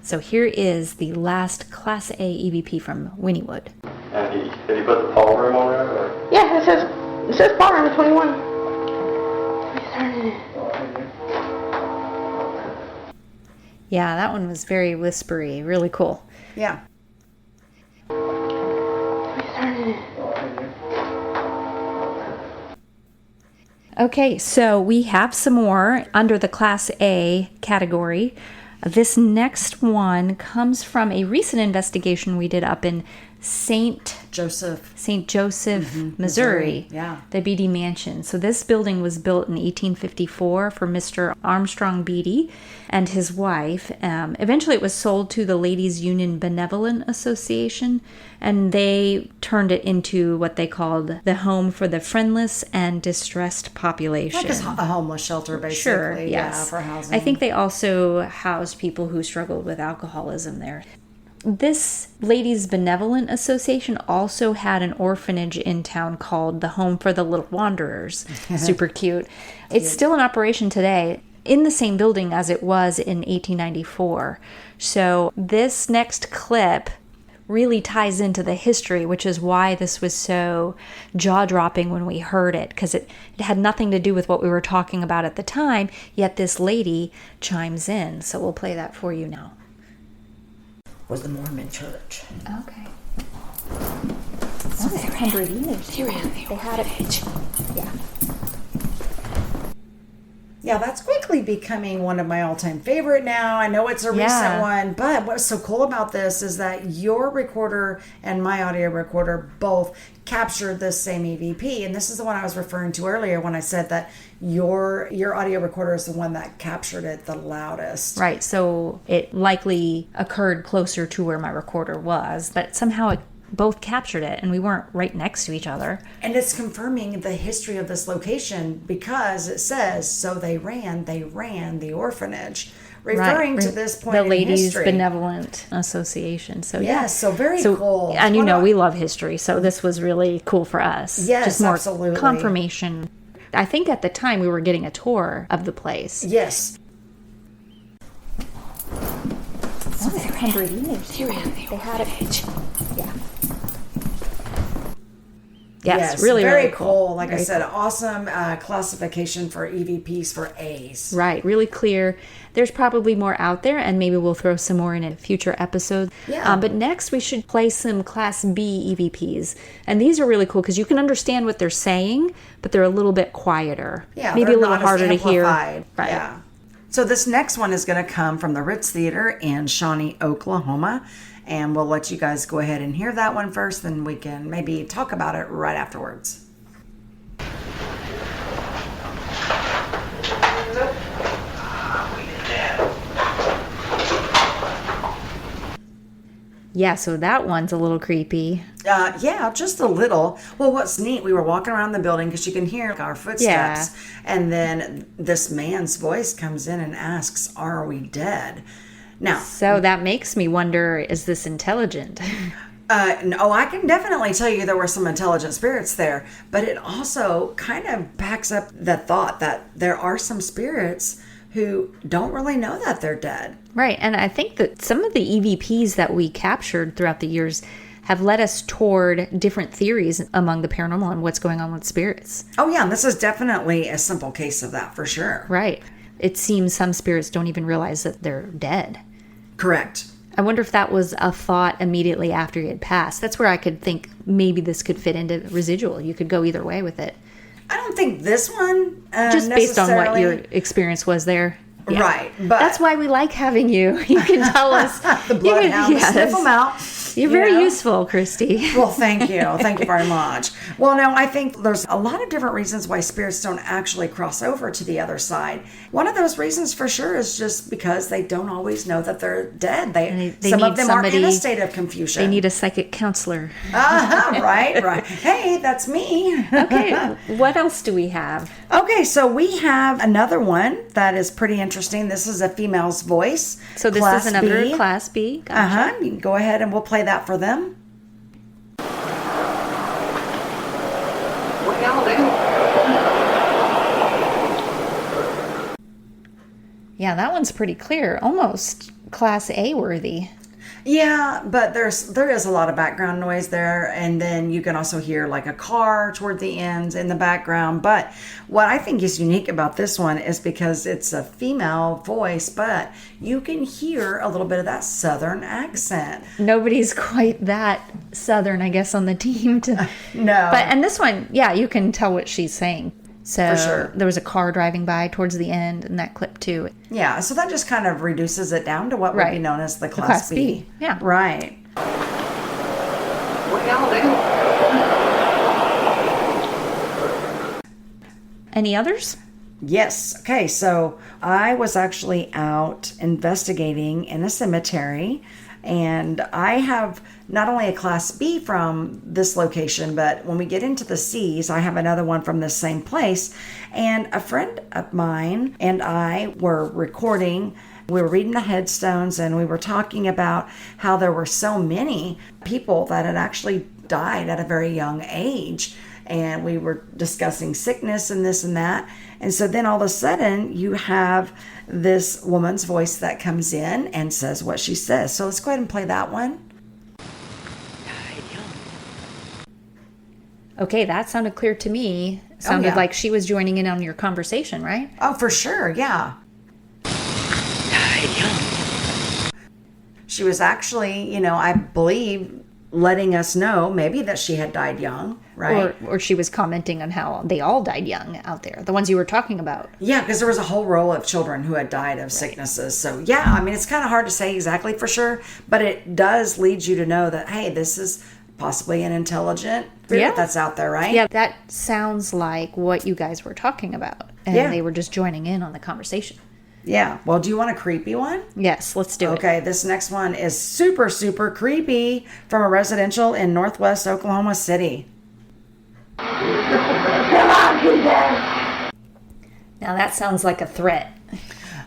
So here is the last Class A EVP from Wynnewood. And did he put the ball room on there? Or? Yeah, it says bar number 21. We started it. Yeah, that one was very whispery. Really cool. Yeah. We started it. Okay, so we have some more under the Class A category. This next one comes from a recent investigation we did up in St. Joseph, Missouri. Yeah. The Beatty Mansion. So this building was built in 1854 for Mr. Armstrong Beatty and his wife. Eventually it was sold to the Ladies Union Benevolent Association, and they turned it into what they called the home for the friendless and distressed population. Like a homeless shelter, basically. Sure, yes. Yeah, for housing. I think they also housed people who struggled with alcoholism there. This Ladies Benevolent Association also had an orphanage in town called the Home for the Little Wanderers. Super cute. It's still in operation today in the same building as it was in 1894. So this next clip really ties into the history, which is why this was so jaw-dropping when we heard it, because it had nothing to do with what we were talking about at the time, yet this lady chimes in. So we'll play that for you now. Was the Mormon church. Okay. Oh, 100 years. They had it. Yeah. Yeah, that's quickly becoming one of my all-time favorite now. I know it's a recent one, but what's so cool about this is that your recorder and my audio recorder both captured this same EVP. And this is the one I was referring to earlier when I said that your audio recorder is the one that captured it the loudest. Right, so it likely occurred closer to where my recorder was, but somehow it both captured it, and we weren't right next to each other. And it's confirming the history of this location because it says, so they ran the orphanage, referring to this point the in Ladies history. Benevolent Association. So yes, so very cool. And we love history, so this was really cool for us. Yes, just more absolutely. confirmation. I think at the time we were getting a tour of the place. Yes. 100 years. They had it. Yeah. Yes, really, very really cool. Like very I said, awesome classification for EVPs for A's. Right, really clear. There's probably more out there, and maybe we'll throw some more in a future episode. Yeah. But next, we should play some Class B EVPs. And these are really cool because you can understand what they're saying, but they're a little bit quieter. Yeah, maybe a little not as harder to hear. amplified. Right. Yeah. So this next one is going to come from the Ritz Theater in Shawnee, Oklahoma. And we'll let you guys go ahead and hear that one first, then we can maybe talk about it right afterwards. Yeah, so that one's a little creepy. Yeah, just a little. Well, what's neat, we were walking around the building because you can hear our footsteps. Yeah. And then this man's voice comes in and asks, "Are we dead?" Now, So that makes me wonder, is this intelligent? no, I can definitely tell you there were some intelligent spirits there, but it also kind of backs up the thought that there are some spirits who don't really know that they're dead. Right, and I think that some of the EVPs that we captured throughout the years have led us toward different theories among the paranormal and what's going on with spirits. Oh yeah, and this is definitely a simple case of that for sure. Right. It seems some spirits don't even realize that they're dead. Correct. I wonder if that was a thought immediately after he had passed. That's where I could think maybe this could fit into residual. You could go either way with it. I don't think this one Just based on what necessarily- your experience was there. Yeah. Right, but That's why we like having you. You can tell us. the bloodhound, Yes. sniff them out. You're you very know? useful, Christy. Well, thank you. Thank you very much. Well, no, I think there's a lot of different reasons why spirits don't actually cross over to the other side. One of those reasons for sure is just because they don't always know that they're dead. They some need of them are in a somebody- state of confusion. They need a psychic counselor. Right. Hey, that's me. Okay, what else do we have? Okay, so we have another one that is pretty interesting. This is a female's voice. So this Class is another B. Class B. Gotcha. Uh-huh. You can go ahead and we'll play that for them. What y'all do? Yeah, that one's pretty clear. Almost Class A worthy. Yeah, but there is a lot of background noise there, and then you can also hear like a car toward the ends in the background. But what I think is unique about this one is because it's a female voice, but you can hear a little bit of that southern accent. Nobody's quite that southern, I guess, on the team. No. And this one, yeah, you can tell what she's saying. So For sure. there was a car driving by towards the end in that clip too. Yeah, so that just kind of reduces it down to what would be Right. known as the Class, Class B. B, yeah. Right. What y'all do? Any others? Yes. Okay. So I was actually out investigating in a cemetery, and I have not only a Class B from this location, but when we get into the C's, I have another one from the same place. And a friend of mine and I were recording. We were reading the headstones, and we were talking about how there were so many people that had actually died at a very young age. And we were discussing sickness and this and that. And so then all of a sudden you have this woman's voice that comes in and says what she says. So let's go ahead and play that one. Okay, that sounded clear to me. Sounded yeah. like she was joining in on your conversation, right? Oh, for sure, yeah. She was actually, I believe, letting us know maybe that she had died young, right? Or she was commenting on how they all died young out there, the ones you were talking about. Yeah, because there was a whole row of children who had died of sicknesses. So, yeah, I mean, it's kind of hard to say exactly for sure, but it does lead you to know that, hey, this is possibly an intelligent spirit that's out there, right? Yeah, that sounds like what you guys were talking about. And they were just joining in on the conversation. Yeah. Well, do you want a creepy one? Yes, let's do it. Okay, this next one is super, super creepy from a residential in Northwest Oklahoma City. Now that sounds like a threat.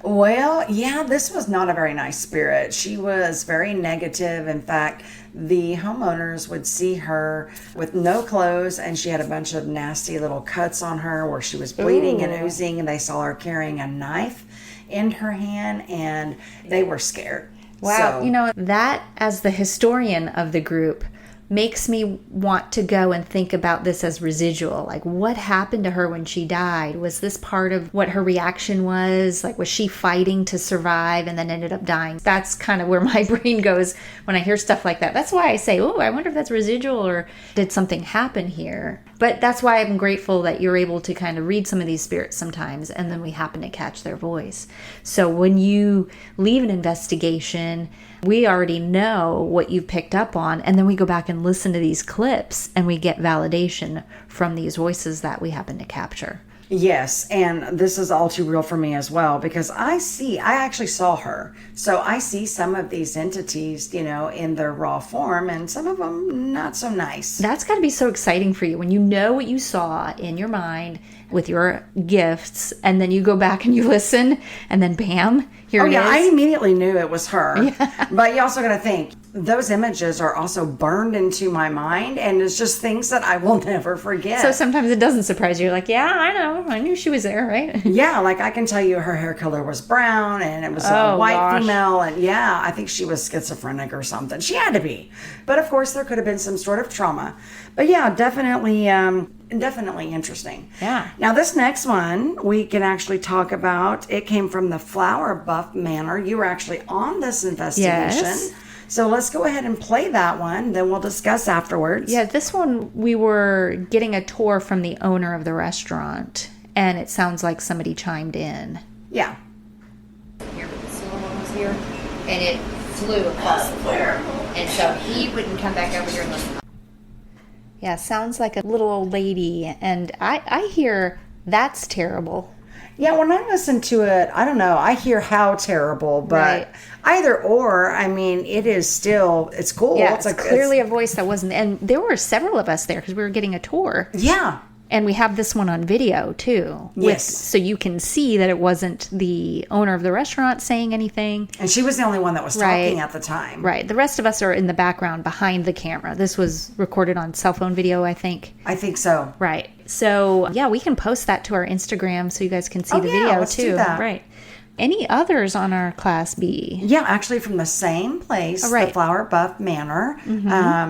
Well, yeah, this was not a very nice spirit. She was very negative. In fact, the homeowners would see her with no clothes, and she had a bunch of nasty little cuts on her where she was bleeding and oozing, and they saw her carrying a knife in her hand, and they were scared. Wow. So, That, as the historian of the group, makes me want to go and think about this as residual. Like, what happened to her when she died? Was this part of what her reaction was? Like, was she fighting to survive and then ended up dying? That's kind of where my brain goes when I hear stuff like that. That's why I say, oh, I wonder if that's residual or did something happen here? But that's why I'm grateful that you're able to kind of read some of these spirits sometimes, and then we happen to catch their voice. So when you leave an investigation, we already know what you've picked up on, and then we go back and listen to these clips, and we get validation from these voices that we happen to capture. yes, and this is all too real for me as well, because I actually saw her. So I see some of these entities, in their raw form, and some of them not so nice. That's got to be so exciting for you when you know what you saw in your mind with your gifts, and then you go back and you listen, and then bam, here it is. I immediately knew it was her. Yeah. But you also got to think, those images are also burned into my mind, and it's just things that I will never forget. So sometimes it doesn't surprise you. You're like, yeah, I know. I knew she was there, right? Yeah, like I can tell you her hair color was brown, and it was a white female, and yeah, I think she was schizophrenic or something. She had to be. But of course, there could have been some sort of trauma. But yeah, definitely interesting. Yeah. Now, this next one we can actually talk about. It came from the Flower Buff Manor. You were actually on this investigation. Yes. So let's go ahead and play that one. Then we'll discuss afterwards. Yeah, this one we were getting a tour from the owner of the restaurant, and it sounds like somebody chimed in. Yeah. Here, but the silver one was here, and it flew across the floor. And so he wouldn't come back over here and listen. Yeah, sounds like a little old lady, and I hear that's terrible. Yeah, when I listen to it, I don't know. I hear how terrible, but Right. either or, I mean, it's cool. Yeah, it's clearly a voice that wasn't, and there were several of us there because we were getting a tour. Yeah. And we have this one on video too. Yes. So you can see that it wasn't the owner of the restaurant saying anything. And she was the only one that was talking at the time. Right. The rest of us are in the background behind the camera. This was recorded on cell phone video, I think. I think so. Right. So, yeah, we can post that to our Instagram so you guys can see the video let's too. do that. Right. Any others on our Class B? Yeah, actually from the same place, right. the Flower Buff Manor.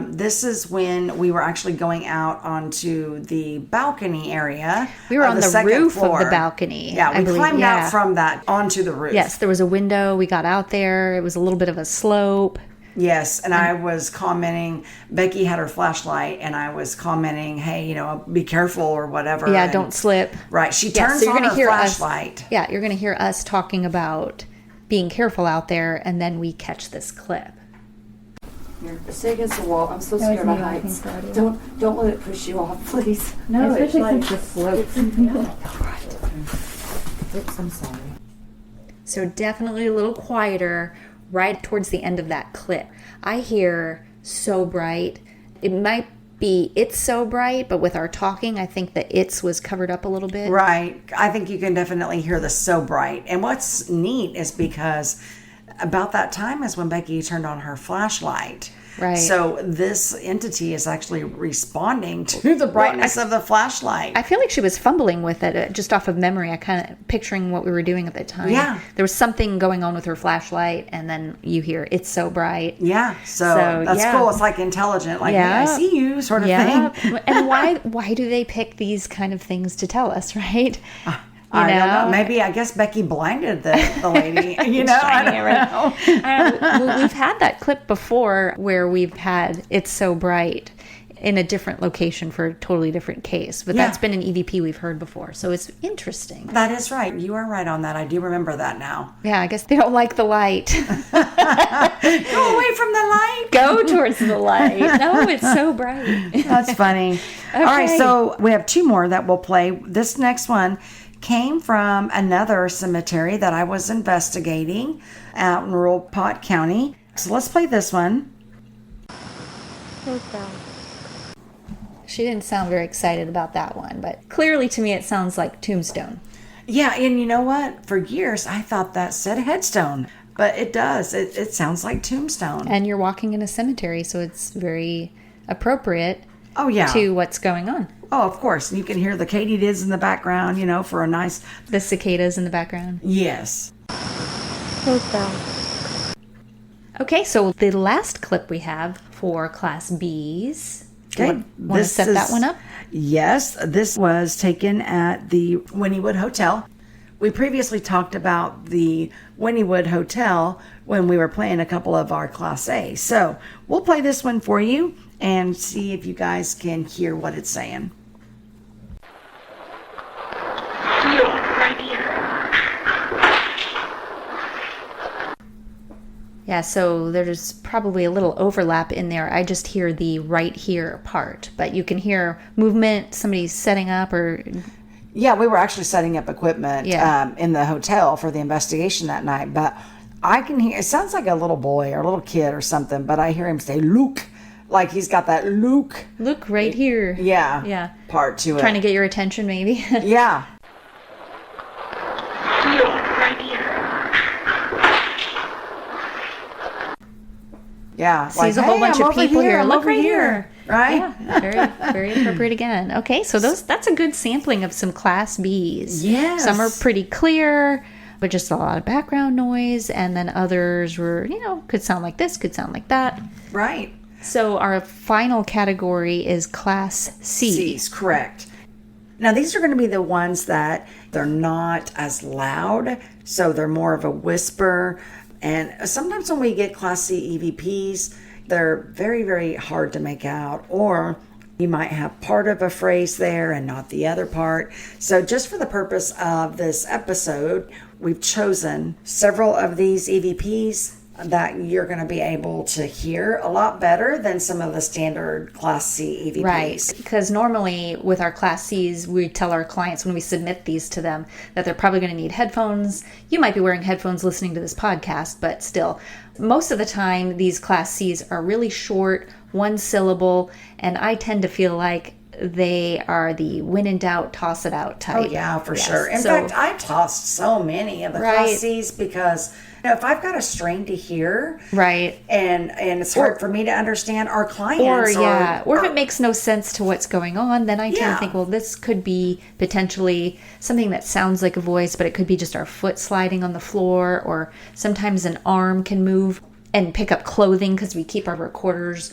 This is when we were actually going out onto the balcony area. We were on the second roof floor. of the balcony. Yeah, I we believe. climbed Yeah. out from that onto the roof. Yes, there was a window. We got out there. It was a little bit of a slope. Yes, and I was commenting, Becky had her flashlight, and I was commenting, hey, be careful or whatever. Yeah, and, don't slip. Right, she Yeah, turns so you're on gonna her hear flashlight. Yeah, you're going to hear us talking about being careful out there, and then we catch this clip. Here, stay against the wall. I'm so scared of heights. Don't let it push you off, please. No, especially it's like since the slope. I'm sorry. So definitely a little quieter right towards the end of that clip. I hear so bright. It might be it's so bright, but with our talking, I think the it's was covered up a little bit. Right. I think you can definitely hear the so bright. And what's neat is because about that time is when Becky turned on her flashlight. Right. So this entity is actually responding to the brightness of the flashlight. I feel like she was fumbling with it just off of memory. I kind of picturing what we were doing at the time. Yeah. There was something going on with her flashlight, and then you hear, it's so bright. Yeah. So that's cool. It's like intelligent, like, yeah. I see you sort of thing. And why do they pick these kind of things to tell us, right? I don't know. Maybe, I guess Becky blinded the lady. I don't know. Well, we've had that clip before where we've had It's So Bright in a different location for a totally different case. But that's been an EVP we've heard before. So it's interesting. That is right. You are right on that. I do remember that now. Yeah, I guess they don't like the light. Go away from the light. Go towards the light. No, it's so bright. That's funny. Okay. All right, so we have 2 more that we'll play. This next one came from another cemetery that I was investigating out in rural Pot County. So let's play this one. She didn't sound very excited about that one, but clearly to me it sounds like Tombstone. Yeah, and you know what? For years I thought that said Headstone, but it does. It sounds like Tombstone. And you're walking in a cemetery, so it's very appropriate to what's going on. Oh, of course. And you can hear the katydids in the background, for a nice... The cicadas in the background. Yes. Okay, so the last clip we have for Class B's. Okay. Want to set that one up? Yes. This was taken at the Wynnewood Hotel. We previously talked about the Wynnewood Hotel when we were playing a couple of our Class A. So we'll play this one for you and see if you guys can hear what it's saying. Right here. Yeah, so there's probably a little overlap in there. I just hear the right here part, but you can hear movement, somebody setting up or... Yeah, we were actually setting up equipment in the hotel for the investigation that night, but I can hear, it sounds like a little boy or a little kid or something, but I hear him say, Luke, like he's got that Luke. Luke right here. Yeah. Part to it. Trying to get your attention, maybe. Yeah. Right here. Yeah. Sees a whole bunch of people here. Look right here. Right? Yeah. Very, very appropriate again. Okay, so that's a good sampling of some Class Bs. Yes. Some are pretty clear, but just a lot of background noise. And then others were, could sound like this, could sound like that. Right. So our final category is Class C. C's, correct. Now, these are going to be the ones that they're not as loud, so they're more of a whisper. And sometimes when we get Class C EVPs, they're very, very hard to make out, or you might have part of a phrase there and not the other part. So just for the purpose of this episode, we've chosen several of these EVPs that you're going to be able to hear a lot better than some of the standard Class C EVPs. Right, because normally with our Class Cs, we tell our clients when we submit these to them that they're probably going to need headphones. You might be wearing headphones listening to this podcast, but still, most of the time these Class Cs are really short, one syllable, and I tend to feel like they are the when in doubt, toss it out type. Oh yeah, for sure. In fact, I tossed so many of the Class Cs because if I've got a strain to hear, right, and it's hard for me to understand our clients, or if it makes no sense to what's going on, then I tend to think, well, this could be potentially something that sounds like a voice, but it could be just our foot sliding on the floor, or sometimes an arm can move and pick up clothing because we keep our recorders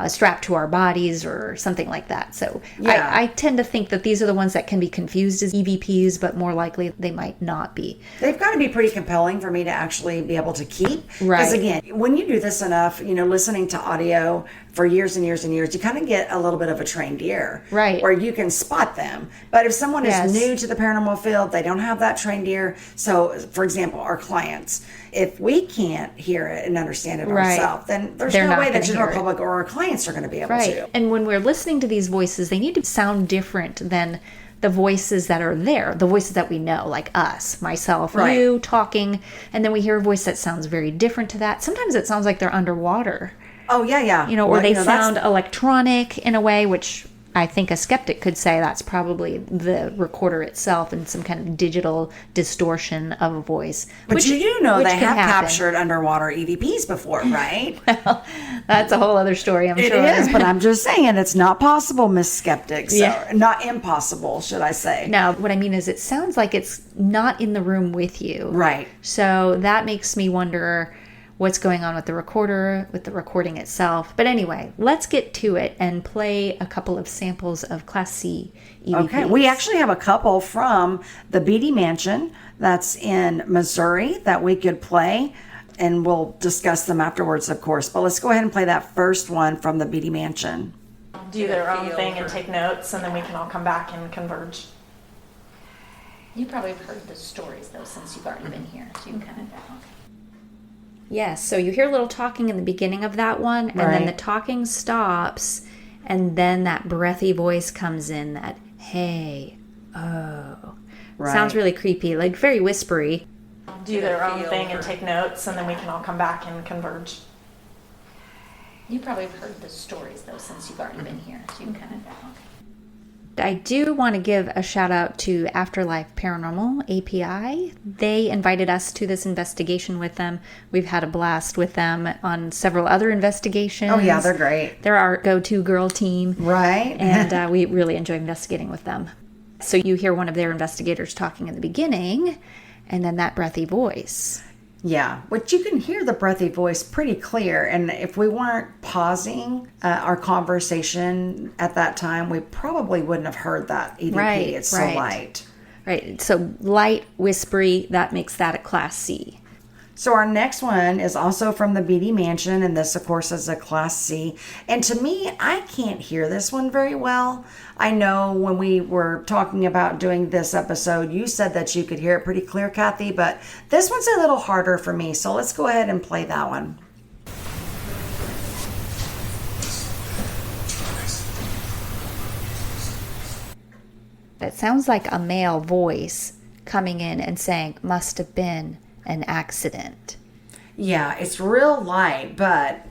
strapped to our bodies or something like that. So I tend to think that these are the ones that can be confused as EVPs, but more likely they might not be. They've got to be pretty compelling for me to actually be able to keep. Right. Because again, when you do this enough, listening to audio for years and years and years, you kind of get a little bit of a trained ear. Right. Where you can spot them. But if someone is new to the paranormal field, they don't have that trained ear. So, for example, our clients, if we can't hear it and understand it ourselves, then there's no way the general public or our clients are going to be able to. And when we're listening to these voices, they need to sound different than the voices that are there, the voices that we know, like us, myself, you talking, and then we hear a voice that sounds very different to that. Sometimes it sounds like they're underwater. Oh, yeah. Or they sound electronic in a way, which I think a skeptic could say that's probably the recorder itself and some kind of digital distortion of a voice. But you do know which they can have happen. captured underwater EVPs before, right? Well, that's a whole other story, I'm It sure. is, but I'm just saying it's not possible, Miss Skeptic. So, Yeah. not impossible, should I say. No, what I mean is it sounds like it's not in the room with you. Right. So that makes me wonder what's going on with the recorder, with the recording itself. But anyway, let's get to it and play a couple of samples of Class C EVPs. Okay, we actually have a couple from the Beatty Mansion that's in Missouri that we could play, and we'll discuss them afterwards, of course. But let's go ahead and play that first one from the Beatty Mansion. Do their own thing and take notes, and then we can all come back and converge. You probably have heard the stories, though, since you've already been here. So you kind of know. Yes, so you hear a little talking in the beginning of that one, and then the talking stops, and then that breathy voice comes in, that, hey, oh. Right. Sounds really creepy, like very whispery. Do their own thing and take notes, and then we can all come back and converge. You probably have heard the stories, though, since you've already been here. So you kind of know. I do want to give a shout out to Afterlife Paranormal API. They invited us to this investigation with them. We've had a blast with them on several other investigations. Oh, yeah, they're great. They're our go-to girl team. Right. And we really enjoy investigating with them. So you hear one of their investigators talking in the beginning, and then that breathy voice. Yeah, but you can hear the breathy voice pretty clear. And if we weren't pausing our conversation at that time, we probably wouldn't have heard that EVP. Right, It's so right. light. Right, so light, whispery, that makes that a Class C. So our next one is also from the Beatty Mansion, and this, of course, is a Class C. And to me, I can't hear this one very well. I know when we were talking about doing this episode, you said that you could hear it pretty clear, Kathy, but this one's a little harder for me. So let's go ahead and play that one. It sounds like a male voice coming in and saying, must have been an accident. Yeah, it's real light, but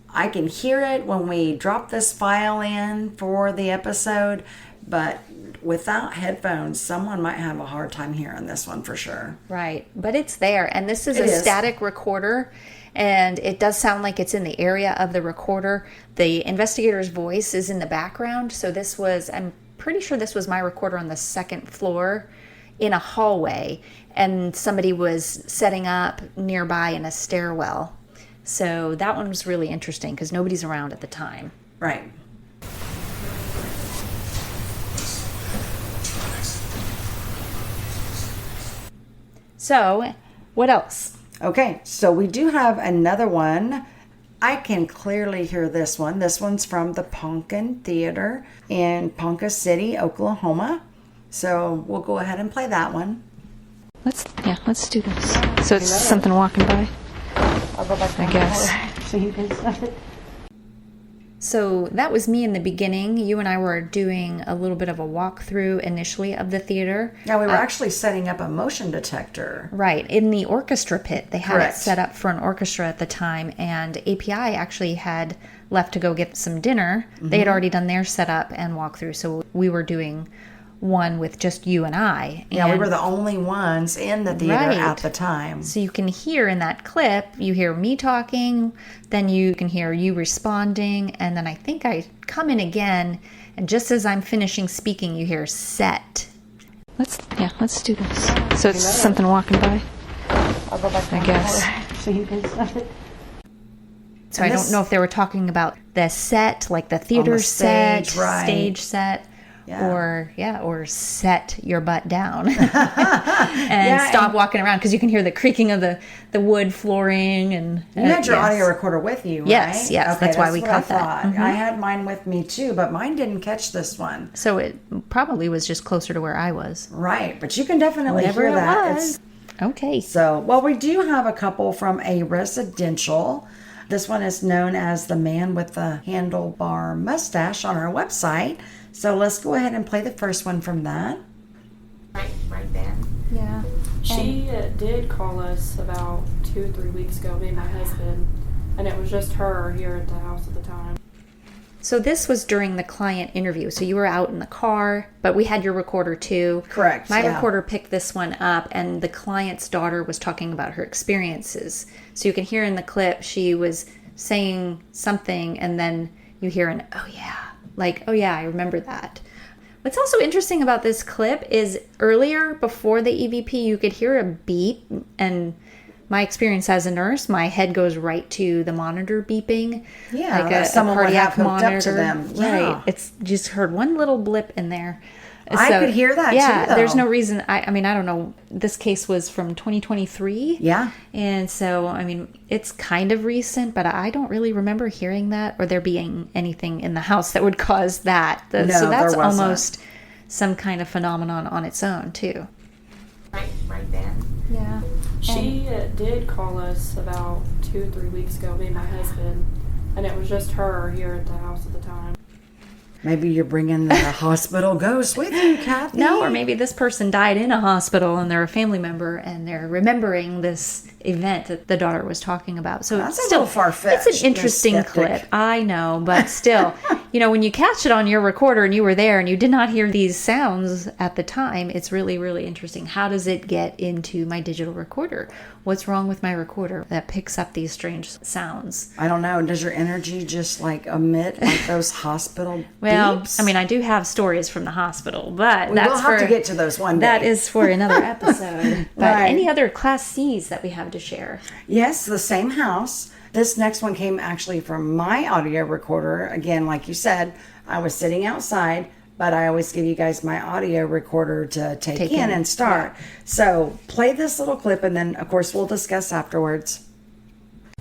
I can hear it when we drop this file in for the episode. But without headphones, someone might have a hard time hearing this one for sure. Right, but it's there. And this is It a is. static recorder, and it does sound like it's in the area of the recorder. The investigator's voice is in the background. So this was, I'm pretty sure this was my recorder on the second floor in a hallway, and somebody was setting up nearby in a stairwell. So that one was really interesting because nobody's around at the time. Right. So, what else? Okay, so we do have another one. I can clearly hear this one. This one's from the Pumpkin Theater in Ponca City, Oklahoma. So we'll go ahead and play that one. Let's do this. So it's something walking by, I guess. So that was me in the beginning. You and I were doing a little bit of a walkthrough initially of the theater. Now, we were actually setting up a motion detector. Right, in the orchestra pit. They had Correct. it set up for an orchestra at the time, and API actually had left to go get some dinner. They had already done their setup and walkthrough, so we were doing one with just you and I. Yeah, we And were the only ones in the theater Right. at the time. so you can hear in that clip, you hear me talking, then you can hear you responding, and then I think I come in again, and just as I'm finishing speaking, you hear set. Let's do this. So it's something walking by, I guess. So I don't know if they were talking about the set, like the theater stage, set, right. stage set, Yeah. or set your butt down and stop walking around, because you can hear the creaking of the wood flooring. And You had your yes. audio recorder with you, right? Yes, yes, Okay, that's why we what caught I that. thought. I had mine with me too, but mine didn't catch this one. So it probably was just closer to where I was. Right, but you can definitely Whatever hear it that. was. Okay. So, well, we do have a couple from a residential. This one is known as the man with the handlebar mustache on our website. So let's go ahead and play the first one from that. Right there. Yeah. She did call us about 2 or 3 weeks ago, me and my husband, and it was just her here at the house at the time. So this was during the client interview. So you were out in the car, but we had your recorder too. Correct. My yeah. recorder picked this one up, and the client's daughter was talking about her experiences. So you can hear in the clip, she was saying something, and then you hear an, oh yeah, like, oh yeah, I remember that. What's also interesting about this clip is earlier, before the EVP, you could hear a beep, and my experience as a nurse, my head goes right to the monitor beeping. Yeah, like someone would have hooked monitor. up to them. Yeah. Right. It's just heard one little blip in there. I could hear that yeah, too, though. There's no reason. I mean, I don't know. This case was from 2023. Yeah. And so, I mean, it's kind of recent, but I don't really remember hearing that or there being anything in the house that would cause that. No, so that's there wasn't. almost some kind of phenomenon on its own, too. Right there. Yeah. She did call us about 2 or 3 weeks ago, me and my husband, and it was just her here at the house at the time. Maybe you're bringing the hospital ghost with you, Kathy. No, or maybe this person died in a hospital and they're a family member and they're remembering this event that the daughter was talking about. So That's it's a still little far-fetched. It's an interesting Skeptic. clip. I know, but still, when you catch it on your recorder and you were there and you did not hear these sounds at the time, it's really, really interesting. How does it get into my digital recorder? What's wrong with my recorder that picks up these strange sounds? I don't know. Does your energy just like emit like those hospital Well, beeps? I mean, I do have stories from the hospital, but We that's will have for, to get to those one day. That is for another episode. But Right. any other Class C's that we have to share? Yes, the same house. This next one came actually from my audio recorder. Again, like you said, I was sitting outside, but I always give you guys my audio recorder to take in and start. So play this little clip, and then, of course, we'll discuss afterwards.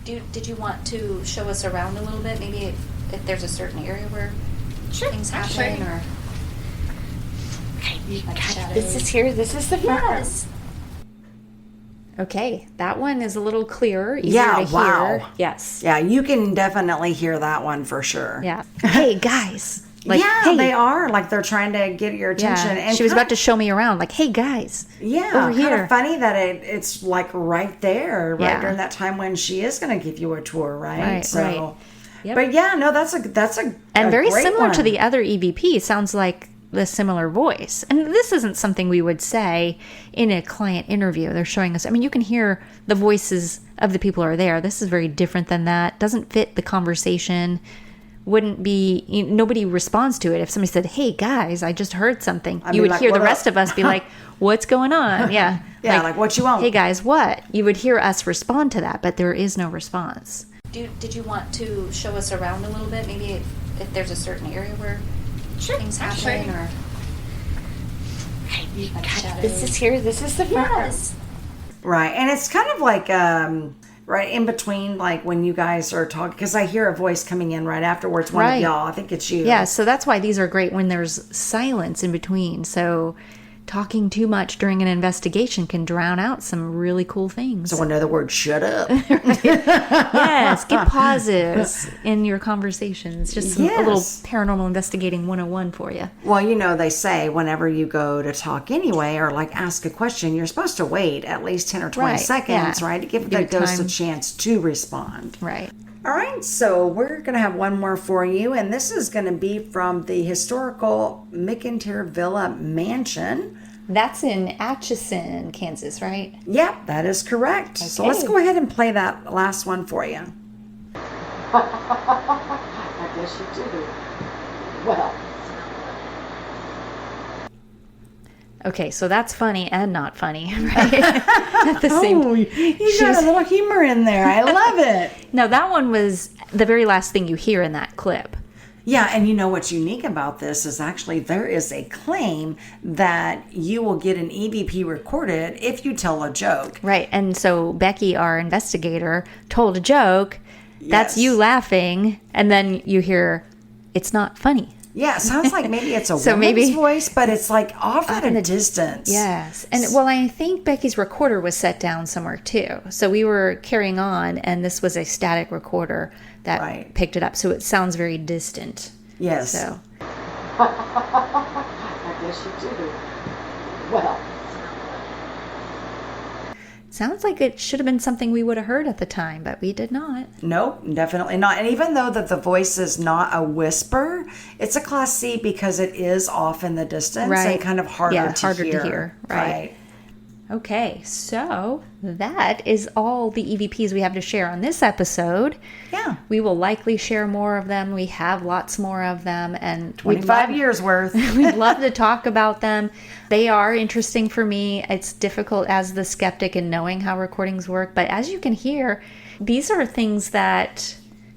Did you want to show us around a little bit? Maybe if there's a certain area where things happen, or This is here. This is the front. yes. Okay, that one is a little clearer, easier Yeah, to wow. hear. Yes. Yeah, you can definitely hear that one for sure. Yeah. Hey guys. yeah, hey. they are. Like, they're trying to get your attention. Yeah. And She was about to show me around, like, hey guys. Yeah, over kind here. of funny that it's like right there, right Yeah. during that time when she is going to give you a tour, right? Right, So, right. Yep. but yeah, no, that's a And very great similar to one. the other EVP. Sounds like the similar voice. And this isn't something we would say in a client interview. They're showing us, I mean, you can hear the voices of the people who are there. This is very different than that. Doesn't fit the conversation. Wouldn't be, nobody responds to it. If somebody said, hey guys, I just heard something, I'd you be would like, hear the "What rest up?" of us be like, what's going on? Yeah. Yeah, like, what you want? Hey guys, what? You would hear us respond to that, but there is no response. Did you want to show us around a little bit? Maybe if there's a certain area where things happen, or This is here. This is the front. yes. Right, and it's kind of like right in between, like when you guys are talking, because I hear a voice coming in right afterwards. One Right. of y'all, I think it's you. Yeah, so that's why these are great when there's silence in between. So talking too much during an investigation can drown out some really cool things. So I know the word "shut up." Yes, get pauses in your conversations. Just a little Yes. paranormal investigating 101 for you. Well, they say whenever you go to talk anyway, or like ask a question, you're supposed to wait at least 10 or 20 Right, seconds, yeah. right, to give Give the it ghost a time. chance to respond. Right. All right, so we're going to have one more for you, and this is going to be from the historical McIntyre Villa Mansion. That's in Atchison, Kansas, right? Yep, that is correct. So Okay. let's go ahead and play that last one for you. I guess you do. Well. Okay, so that's funny and not funny, right? At the same Oh, you got a little humor in there. I love it. No, that one was the very last thing you hear in that clip. Yeah, and you know what's unique about this is actually there is a claim that you will get an EVP recorded if you tell a joke. Right. And so Becky, our investigator, told a joke. That's Yes. you laughing. And then you hear, it's not funny. Yeah, it sounds like maybe it's a So woman's maybe- voice, but it's like off at a distance. Yes. And well, I think Becky's recorder was set down somewhere too. So we were carrying on, and this was a static recorder that Right. picked it up. So it sounds very distant. Yes. So I guess you do. Well. Sounds like it should have been something we would have heard at the time, but we did not. Nope, definitely not. And even though that the voice is not a whisper, it's a Class C because it is off in the distance and kind of harder to hear. Right. Okay, so that is all the EVPs we have to share on this episode. Yeah. We will likely share more of them. We have lots more of them. And 25 years worth. We'd love to talk about them. They are interesting for me. It's difficult as the skeptic in knowing how recordings work. But as you can hear, these are things that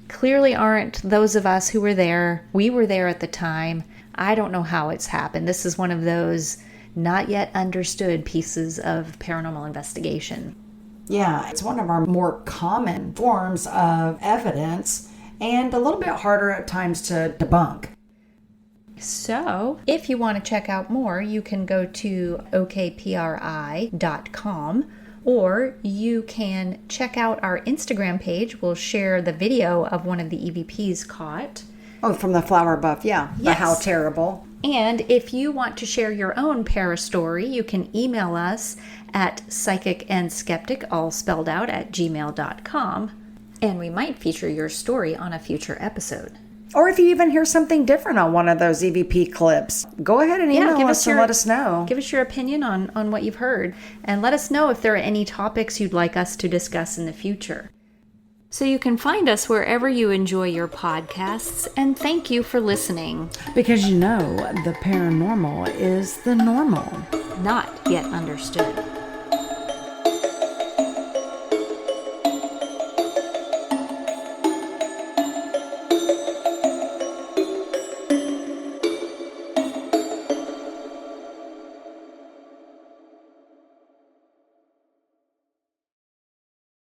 clearly aren't those of us who were there. We were there at the time. I don't know how it's happened. This is one of those not yet understood pieces of paranormal investigation. Yeah, it's one of our more common forms of evidence and a little bit harder at times to debunk. So, if you want to check out more, you can go to okpri.com, or you can check out our Instagram page. We'll share the video of one of the EVPs caught. Oh, from the flower buff, yeah. Yes. The How Terrible. And if you want to share your own para story, you can email us at psychicandskeptic, all spelled out, at gmail.com. And we might feature your story on a future episode. Or if you even hear something different on one of those EVP clips, go ahead and email us and let us know. Give us your opinion on what you've heard. And let us know if there are any topics you'd like us to discuss in the future. So you can find us wherever you enjoy your podcasts, and thank you for listening. Because the paranormal is the normal. Not yet understood.